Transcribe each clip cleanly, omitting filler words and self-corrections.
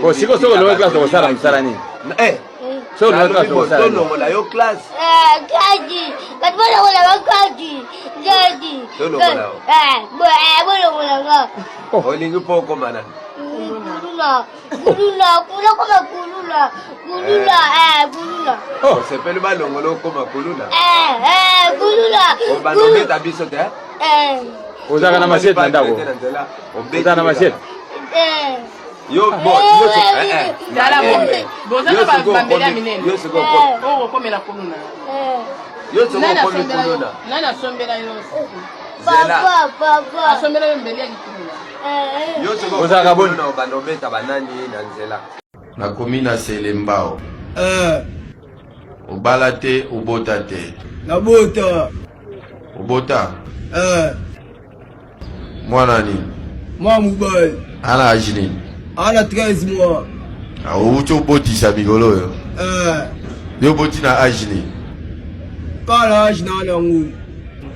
Bon, si vous avez une classe, vous allez vous allez. So no class no sala. No la yo class. Kaji. Katwa na wala kaji. Jadi. No la. Bola. Oh, lingi poko mana. Kulula. Kula kama kulula. Kulula. Oh, c'est pas le ballon ngolo koma kulula. Kulula. Oh, bano beta biso te. Uzaka na machete ndako. Uzaka na machete. Yo bon, Dala bombe. Bozana ba bambela minene. Yo se go. Oh, komela kuluna. Yo se go komi kuluna. Nana sombela yo. Papa. Asombela yo mbele ya kuluna. Yo se go. Uzaka bona bano beta banani na nzela. Na komina Selembao. Obala te, obota te. Nabota. Obota. Mwana ni? Mwa mubali. Ana ajini. Ana 13 mois. Ucho oboti sa migolo yo. Yo boti na ajini. Kala ajina na ngu.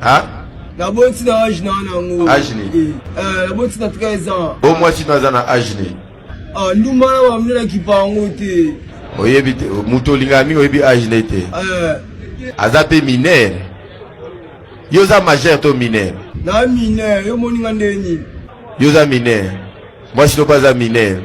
Ha? Naboti na ajina na ngu. Ajini. Naboti na 13 ans. O mwasi na zana ajini. Lumana wa mnena kipango te. Oyebi te, muto linga mingo oyebi ajini te. Azape minere. Yoza majeur to minere. Na minere, yo moninga ndeni. Yoza minere. Moi si no pas à minere.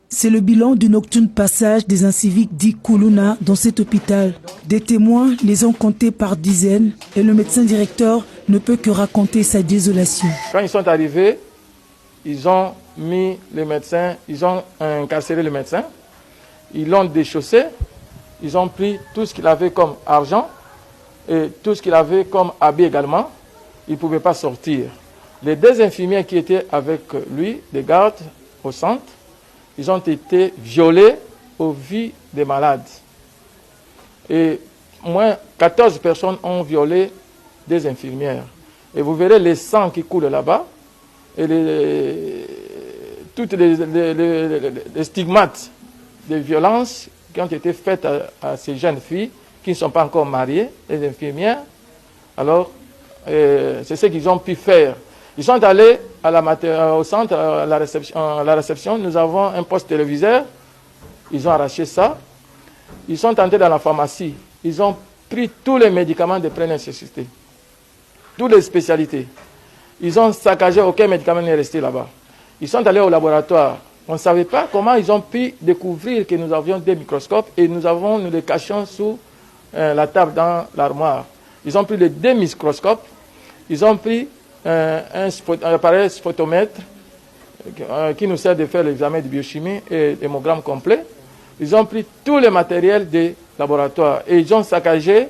C'est le bilan du nocturne passage des inciviques dits Kuluna dans cet hôpital. Des témoins les ont comptés par dizaines et le médecin directeur ne peut que raconter sa désolation. Quand ils sont arrivés, ils ont mis le médecin, ils ont incarcéré le médecin, ils l'ont déchaussé, ils ont pris tout ce qu'il avait comme argent et tout ce qu'il avait comme habit également. Il ne pouvait pas sortir. Les deux infirmières qui étaient avec lui, des gardes au centre, ils ont été violés au vu des malades. Et moins 14 personnes ont violé des infirmières. Et vous verrez les sangs qui coulent là-bas et toutes les stigmates de violences qui ont été faites à ces jeunes filles qui ne sont pas encore mariées, les infirmières. Alors, c'est ce qu'ils ont pu faire. Ils sont allés au centre, à la réception. Nous avons un poste téléviseur. Ils ont arraché ça. Ils sont entrés dans la pharmacie. Ils ont pris tous les médicaments de première nécessité. Toutes les spécialités. Ils ont saccagé, aucun médicament n'est resté là-bas. Ils sont allés au laboratoire. On ne savait pas comment ils ont pu découvrir que nous avions des microscopes et nous les cachions sous la table dans l'armoire. Ils ont pris les deux microscopes. Ils ont pris un appareil photomètre qui nous sert de faire l'examen de biochimie et l'hémogramme complet. Ils ont pris tous les matériels des laboratoires et ils ont saccagé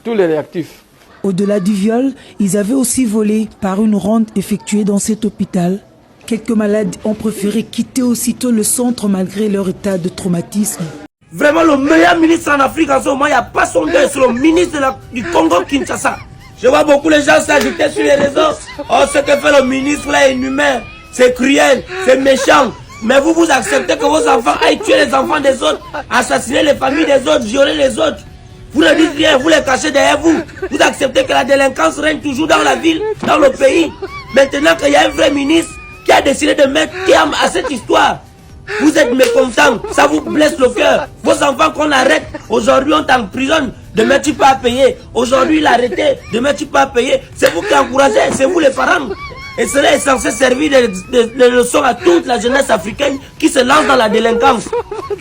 tous les réactifs. Au-delà du viol, ils avaient aussi volé par une ronde effectuée dans cet hôpital. Quelques malades ont préféré quitter aussitôt le centre malgré leur état de traumatisme. Vraiment le meilleur ministre en Afrique en ce moment, il n'y a pas son deuil, c'est le ministre du Congo-Kinshasa. Je vois beaucoup les gens s'agiter sur les réseaux. Oh, ce que fait le ministre là est inhumain, c'est cruel, c'est méchant. Mais vous acceptez que vos enfants aillent tuer les enfants des autres, assassiner les familles des autres, violer les autres. Vous ne dites rien, vous les cachez derrière vous. Vous acceptez que la délinquance règne toujours dans la ville, dans le pays. Maintenant qu'il y a un vrai ministre qui a décidé de mettre terme à cette histoire. Vous êtes mécontents, ça vous blesse le cœur. Vos enfants qu'on arrête, aujourd'hui on t'emprisonne, demain tu peux pas payer. Aujourd'hui il a arrêté, demain tu peux pas payer. C'est vous qui encouragez, c'est vous les parents. Et cela est censé servir de leçons à toute la jeunesse africaine qui se lance dans la délinquance.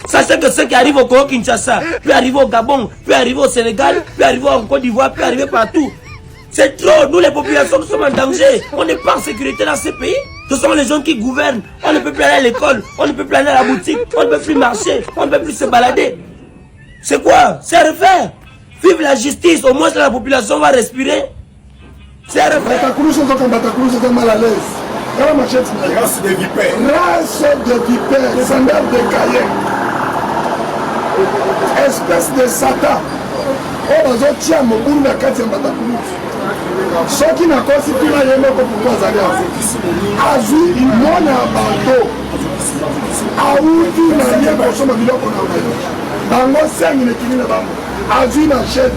Sachez que ceux qui arrivent au Congo-Kinshasa, puis arriver au Gabon, puis arriver au Sénégal, puis arriver en Côte d'Ivoire, puis arriver partout. C'est trop, nous les populations nous sommes en danger. On n'est pas en sécurité dans ces pays. Ce sont les gens qui gouvernent. On ne peut plus aller à l'école, on ne peut plus aller à la boutique, on ne peut plus marcher, on ne peut plus se balader. C'est quoi? C'est à refaire. Vive la justice, au moins la population va respirer. C'est à refaire. Batacruz est mal à l'aise. Race de vipères. Race de vipères, des sandales de Cayenne. Espèce de Satan. Oh, on a tia mon bout na kati ya Batacruz. Soki na constitue na yemoko pour toi aller. Azui imona abando. Aouti na yemoko soma biloko na wewe. Bango sengi ne kini na bango. Azui na chef.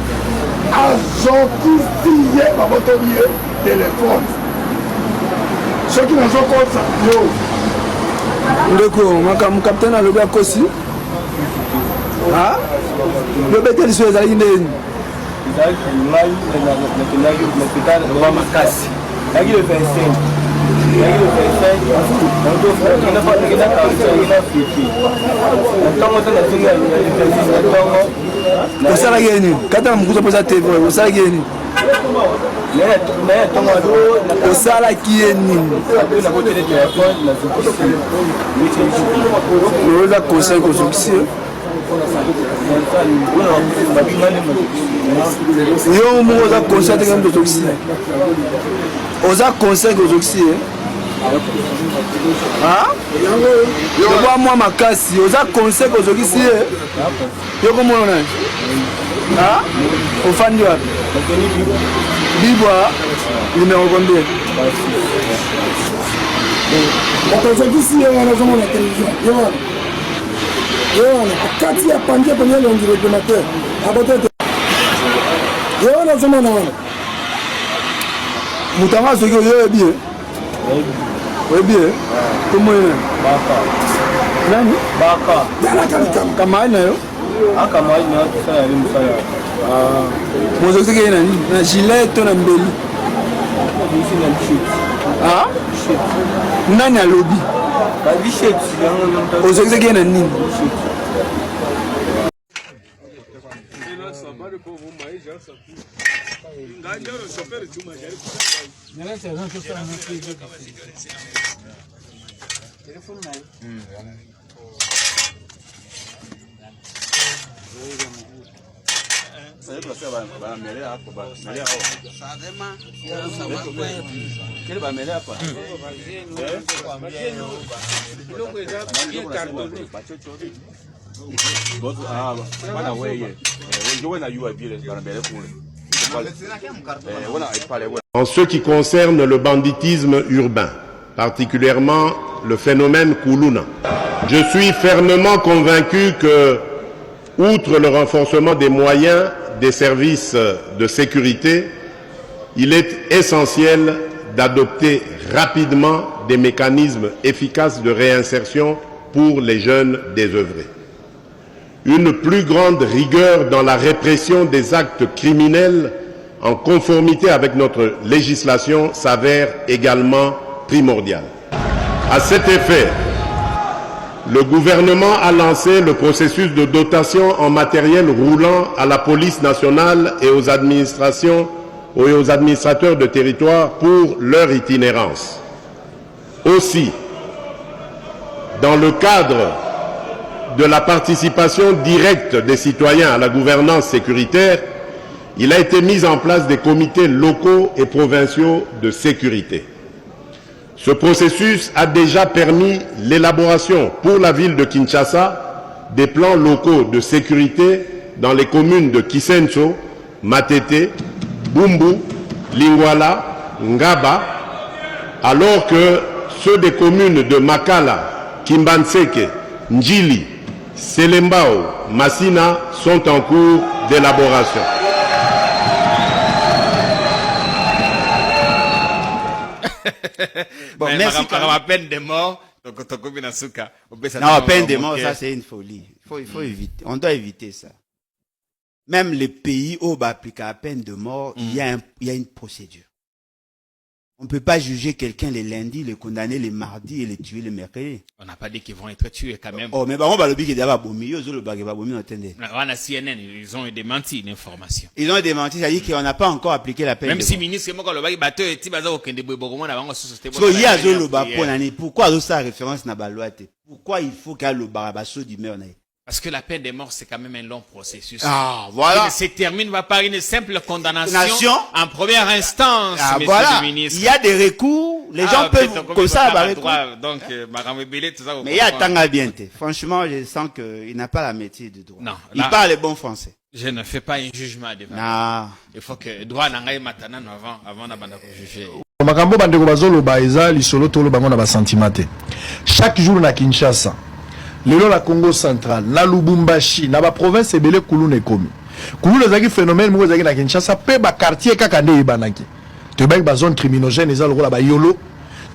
Azokufiye babotorie téléphone. nazokotsa yo ndeko capitaine alobi akosi lobeteli so ezalaki ndeni ezalaki ngai nakendaki l'hôpital roi makasi naki le 25 osalaki ye nini katana mokuzu mpoza tv osalaki ye nini osalaki ye nini oza conseil kozokisi yo moko oza conseil teke moto ozokisi oza conseil kozokisi yokwa mwa makasi oza conseil kozokisi ye yokomona nani ofandi wapi bibwa numéro combien bakozokisi ye wana ozomona télévision yo wana akati ya pandi apanya longi réglementaire abotete yo wana ozomona wana moto anga soki oyebi ye oyebi ye tomoyena nani kamai na yo mozokisaki ye nani na gilet to na mbeli nani alobi ozokisaki ye na nini En ce qui concerne le banditisme urbain, particulièrement le phénomène Kuluna, je suis fermement convaincu que, outre le renforcement des moyens des services de sécurité, il est essentiel d'adopter rapidement des mécanismes efficaces de réinsertion pour les jeunes désœuvrés. Une plus grande rigueur dans la répression des actes criminels en conformité avec notre législation s'avère également primordiale. À cet effet, le gouvernement a lancé le processus de dotation en matériel roulant à la police nationale et aux administrations et aux administrateurs de territoire pour leur itinérance. Aussi, dans le cadre de la participation directe des citoyens à la gouvernance sécuritaire, il a été mis en place des comités locaux et provinciaux de sécurité. Ce processus a déjà permis l'élaboration pour la ville de Kinshasa des plans locaux de sécurité dans les communes de Kisenso, Matete, Bumbu, Lingwala, Ngaba, alors que ceux des communes de Makala, Kimbanseke, Njili, Selembao, Massina sont en cours d'élaboration. Bon, merci. Peine de mort. Non, peine de mort, ça c'est une folie. Il faut éviter. On doit éviter ça. Même les pays où on applique la peine de mort, il y a une procédure. On ne peut pas juger quelqu'un les lundis, le condamner les mardis et le tuer le mercredi. On n'a pas dit qu'ils vont être tués quand même. Oh, mais on va le dire qu'il y a CNN, ils ont démenti l'information. Ils ont démenti, c'est-à-dire qu'on n'a pas encore appliqué la peine même de si mort. ministre, pourquoi ça référence à la loi? Pourquoi il faut qu'il y ait le barabasso du maire? Parce que la peine de mort, c'est quand même un long processus. Ah, voilà. Il se termine par une simple condamnation en première instance, monsieur voilà. le ministre. Il y a des recours, les gens peuvent, comme ça, donc, mais il y a Tanga Biente. Franchement, je sens qu'il n'a pas la maîtrise du droit. Non. Il parle le bon français. Je ne fais pas un jugement devant. Non. Il faut que droit n'angaye maintenant avant de juger. Makambo bandeko bazoloba eza lisolo tolo bango na ba sentimate. Chaque jour na Kinshasa, lelo la Congo central, na Lubumbashi, na ba province ebele Kuluna ekomi. Kuluna ezaki phénomène moko ezaki na Kinshasa pe ba quartier kaka nde ebanaki. To ba zone criminogène eza lokola ba yolo.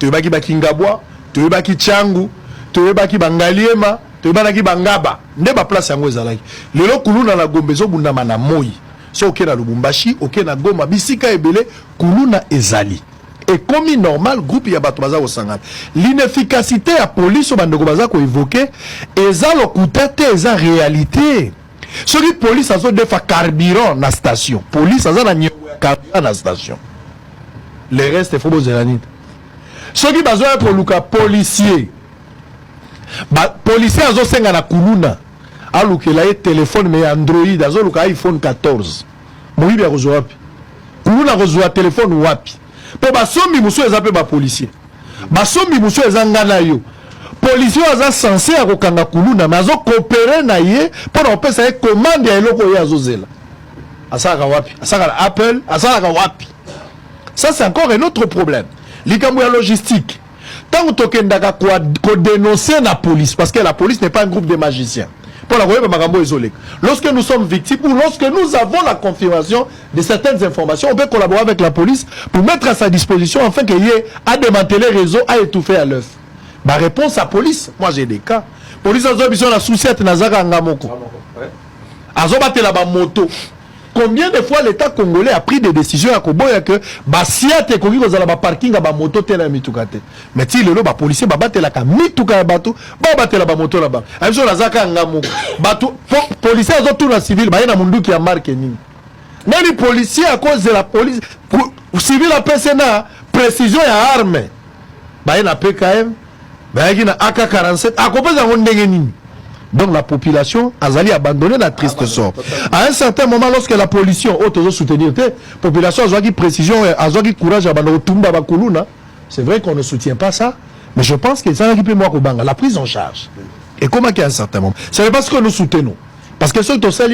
toyebaki bakingabwa, toyebaki Tchangu, toyebaki Bangaliema, toyebaki Bangaba. Nde ba place yango ezalaki. Lelo kuluna na Gombe zobundama na moi. So oke na Lubumbashi, oke na Goma, bisika ebele kuluna ezali. Et comme normal, groupe ya bato baza kosangana. L'inefficacité ya police bandeko baza ko évoquer, eza lokutete eza réalité. Ceux qui police azo defa carburant na station. Police aza na carburant na station. Le reste faut bozelanite. Ceux qui bazo pour luka policier. Policier azo senga na kuluna. Alukela ye téléphone mais Android azo luka iPhone 14. Moyibi ya kozo wapi. Kuluna kozo téléphone wapi. Po basombi muso ezape ba policier. Basombi muso ezangana yo. Policier aza censé akokanga kuluna mais azo coopérer na ye pour opesa ye commande ya eloko ye azozela. Asaka wapi? Asaka Apple, asaka wapi? Ça c'est encore un autre problème. Likambo ya logistique. Tant que tokendaka ko dénoncer la police parce que la police n'est pas un groupe de magiciens. Lorsque nous sommes victimes ou lorsque nous avons la confirmation de certaines informations, on peut collaborer avec la police pour mettre à sa disposition afin qu'il y ait à démanteler les réseaux, à étouffer à l'œuf. Ma réponse à la police, moi j'ai des cas. Police a besoin de la souciette Nazara Ngamoko. Azobate la moto. Combien de fois l'État congolais a pris des décisions à Koboya que Basiate Kogi kozala ba parking ba moto tela mitukate. Mais ti lelo ba policier ba batela ka mituka bato, ba batela ba moto là-bas. Abiso lazaka ngamo. Bato policier azo tout na civil ba na munduki ya marque nini. Nani policier à cause de la police civil a PCNA précision ya arme. Ba na PKM, ba na AK47 akopeza ngondenge nini. Donc la population a abandonné la triste sort. À un certain moment, lorsque la pollution a soutenir, la population a dit précision, a dit courage à Kuluna. C'est vrai qu'on ne soutient pas ça, mais je pense que ça a la prise en charge. Et comment qu'à un certain moment, ce n'est pas ce que nous soutenons. Parce que ceux qui sont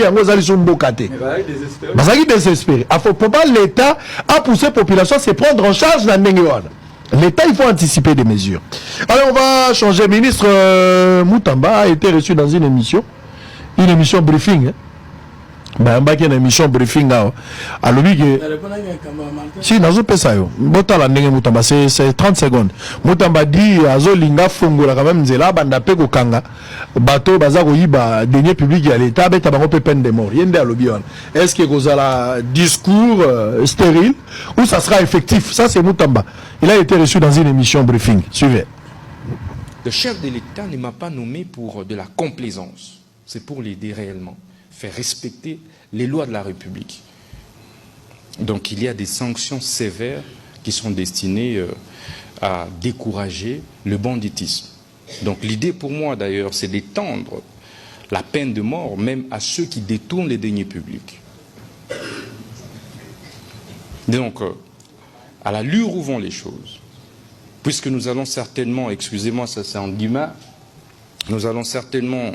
désespérés. Il ne faut pas l'État a poussé la population à se prendre en charge dans l'État, il faut anticiper des mesures. Alors on va changer. Ministre Moutamba a été reçu dans une émission briefing. Une émission briefing. Si, c'est 30 secondes. Moutamba dit Azolinga Fongola quand même Zela Bandape Kokanga Bateau Bazaro Yiba denier public à l'État Beta Bango peine de mort. Yende Alobion. Est-ce que vous avez un discours stérile ou ça sera effectif? Ça c'est Moutamba. Il a été reçu dans une émission briefing. Suivez. Le chef de l'État ne m'a pas nommé pour de la complaisance. C'est pour l'aider réellement. Faire respecter les lois de la République. Donc il y a des sanctions sévères qui sont destinées à décourager le banditisme. Donc l'idée pour moi d'ailleurs, c'est d'étendre la peine de mort même à ceux qui détournent les deniers publics. Donc, à l'allure où vont les choses, puisque nous allons certainement, excusez-moi, ça c'est en guillemets, nous allons certainement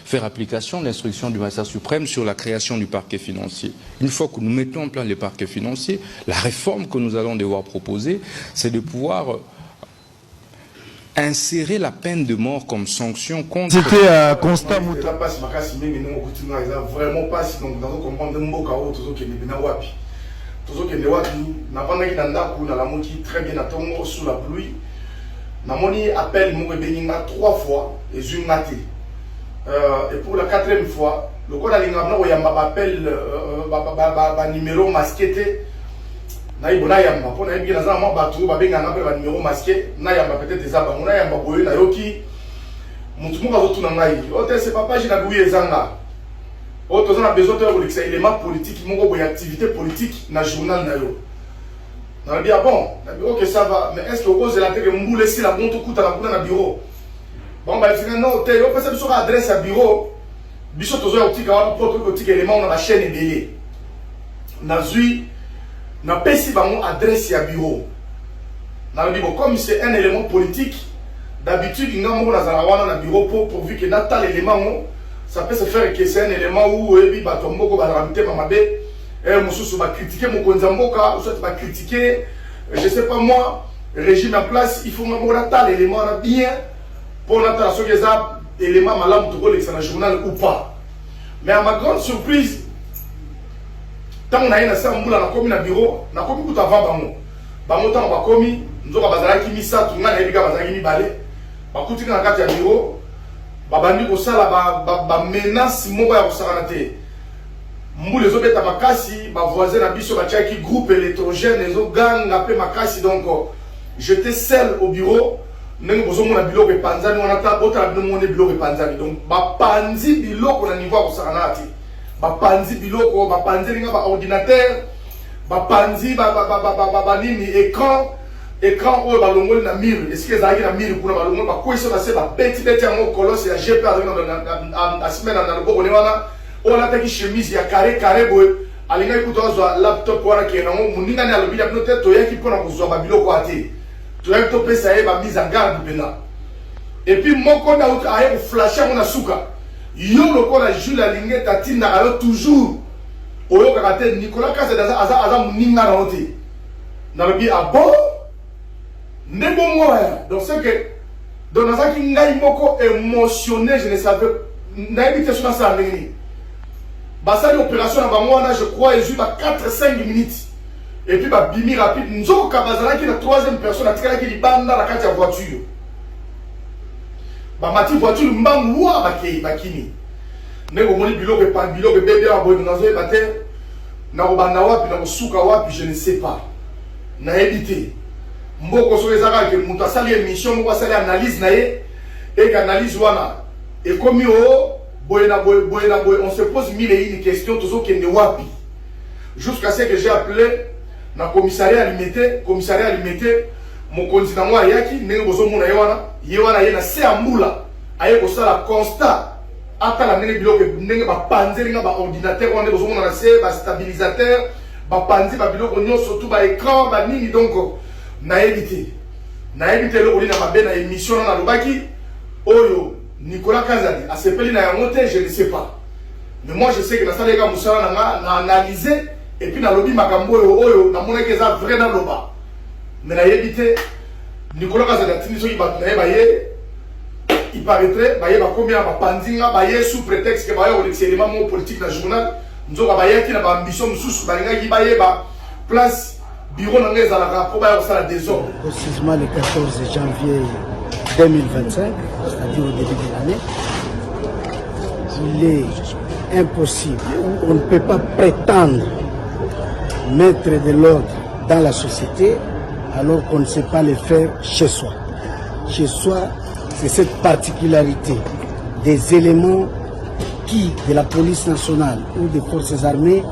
faire application de l'instruction du magistrat suprême sur la création du parquet financier. Une fois que nous mettons en place le parquet financier, la réforme que nous allons devoir proposer, c'est de pouvoir insérer la peine de mort comme sanction contre... C'était un constat vraiment pas si nous avons sous la pluie. Namoni appelle mon Beninga 3 fois et une maté. Et pour la 4e fois, le code alingabna oyamba appelle numéro masqué. Na ibona yamba pour na ibina za ma batu ba benga na ba numéro masqué na yamba peut-être des abangona na yamba boyo na yoki mutu muka zotu na ngai. Ote c'est papa jina buye zanga. Oto za na besoin de ça élément politique moko boya activité politique na journal na yo. On a dit, ah bon, ok, ça va, mais est-ce que vous posez la tête que vous laissez la montre coûte à la bureau? Bon, bah, il dit, non, tu as fait une adresse à bureau, Bichot, tu as un petit élément, on a la chaîne ébélée. On a vu, on a passé une adresse à bureau. On a dit, bon, comme c'est un élément politique, d'habitude, il y a un bureau pourvu qu'il y ait un élément, ça peut se faire que c'est un élément où il y a un élément Moussou va critiquer mon Konzamboka, ou soit va critiquer, je sais pas moi, régime en place, il faut m'attendre l'élément bien pour n'attendre ce que ça, élément malade pour le journal ou pas. Mais à ma grande surprise, tant on a eu un assemblée dans la commune à bureau, on a commis tout avant, on va commis, nzoka bazalaki misatu nga nayebika bazalaki mibale bakutika na kati ya bureau babandi kosala bamenance moko ya kosakana te mbula ezobeta makasi bavoisin na biso batiaki groupe électrogène ezoganga mpe makasi donc j'étais seul au bureau ndenge bozomona biloko epanzani wana ta botala bino mone biloko epanzani donc bapanzi biloko na niveau ya kosakana te bapanzi biloko bapanzi linga baordinateur bapanzi banini écran oyo balongoli na mire esike ezalaki na mire kuna balongoli bakwisi base babeti yango kolose ya gp asimena na loboko ne wana oyo alataki chemise ya carré boye alingaki kuta azwa laptop wana kee nango moningani alobi na bino te toyaki mpona kozwa babiloko ate toyaki topesa ye bamise en garde mpena epuis moko nauti aye koflashe yango na suka yo lokola Jules alingi tatindaka yo toujours oyokaka te Nicolas Kazadi aza moninga nango te nalobi abo nde bongoya donc c'est que donc nazalaki ngai moko émotionné je ne savais nayebi te so nasala ndenge nini basali opération na bango wana je crois ezwi ba 4-5 minutes et puis babimi rapide nzoka bazalaki na troisième personne atikalaki libanda na kati ya voiture bamati voiture mbangu wa bakini ndenge omoni biloko ebebe ya boye nazoyeba te nakobanda wapi nakosuka wapi je ne sais pas nayebi te mboko soki ezaka ke moto asali émission moko asali analyse na ye eke analyse wana ekomi o boye na boye on se pose mille et une questions tozokende wapi jusqu'à ce que j'ai appelé na commissariat limité mokonzi nango ayaki ndenge bozomona ye wana ye na se ya mbula aye kosala constat atala ndenge biloko ndenge bapanzelinga baordinateur wana bozomona na se bastabilisateur bapanzi babiloko nyonso tu baécran banini donc nayebi te eloko lina mabe na émission na nalobaki oyo Nicolas Kazadi asepeli na yango te je ne sais pas mais moi je sais que nasaleka mosala nanga na analyser et puis nalobi makambo oyo namonaki eza vrai naloba mais nayebi te Nicolas Kazadi atindi soki bato na ye baye il paraîtrait baye bakomi na bapanzinga baye sous prétexte que baye kolekisa élément moko politique na journal nzoka bayaki na baambition mosusu balingaki baye ba place bureau na ngai ezalaka mpo baya kosala désordre. Précisément le 14 janvier 2025, c'est-à-dire au début de l'année, il est impossible, on ne peut pas prétendre mettre de l'ordre dans la société alors qu'on ne sait pas le faire chez soi. Chez soi, c'est cette particularité des éléments qui, de la police nationale ou des forces armées,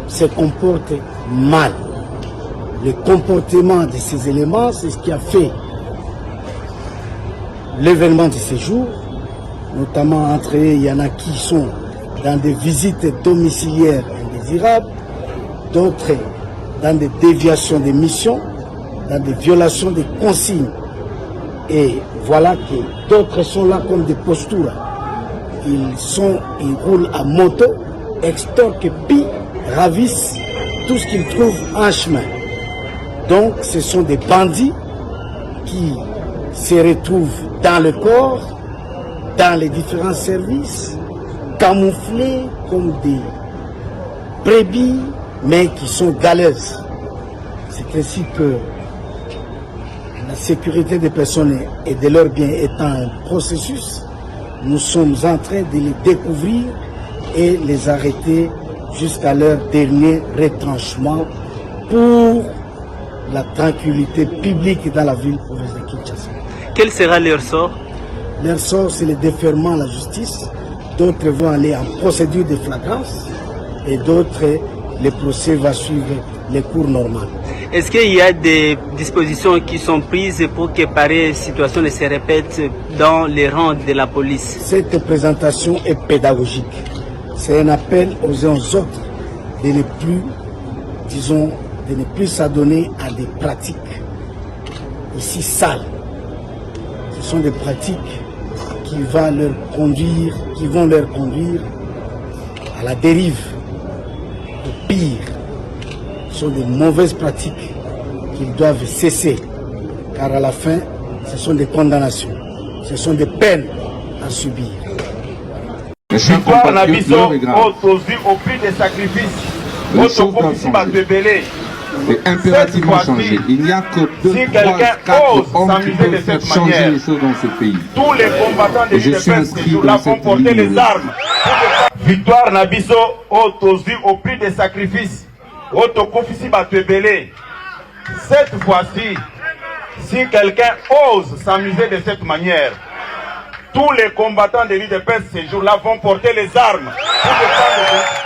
se comportent mal. Le comportement de ces éléments, c'est ce qui a fait l'événement de ces jours, notamment entre eux, il y en a qui sont dans des visites domiciliaires indésirables, d'autres dans des déviations des missions, dans des violations des consignes. Et voilà que d'autres sont là comme des postures. Ils roulent à moto, extorquent, pillent, ravissent tout ce qu'ils trouvent en chemin. Donc ce sont des bandits qui se retrouvent dans le corps, dans les différents services, camouflés comme des brebis, mais qui sont galeuses. C'est ainsi que la sécurité des personnes et de leurs biens étant un processus, nous sommes en train de les découvrir et les arrêter jusqu'à leur dernier retranchement pour la tranquillité publique dans la ville province de Kinshasa. Quel sera leur sort? Leur sort, c'est le déferment à la justice. D'autres vont aller en procédure de flagrance et d'autres, le procès va suivre les cours normales. Est-ce qu'il y a des dispositions qui sont prises pour que pareille situation ne se répète dans les rangs de la police? Cette présentation est pédagogique. C'est un appel aux uns aux autres de ne plus, disons, de ne plus s'adonner à des pratiques aussi sales. Ce sont des pratiques qui vont leur conduire à la dérive, au pire. Ce sont des mauvaises pratiques qu'ils doivent cesser, car à la fin, ce sont des condamnations, ce sont des peines à subir. Victoire na biso au prix des sacrifices. Au ici bato ebele est impérativement changé. Il n'y a que 2, 3, 4 hommes qui peuvent faire changer les choses dans ce pays. Tous les combattants de l'UDPS ce jour-là vont porter les armes. Victoire Nabiso, au prix des sacrifices. Cette fois-ci, si quelqu'un ose s'amuser de cette manière, tous les combattants de l'UDPS ce jour-là vont porter les armes pour défendre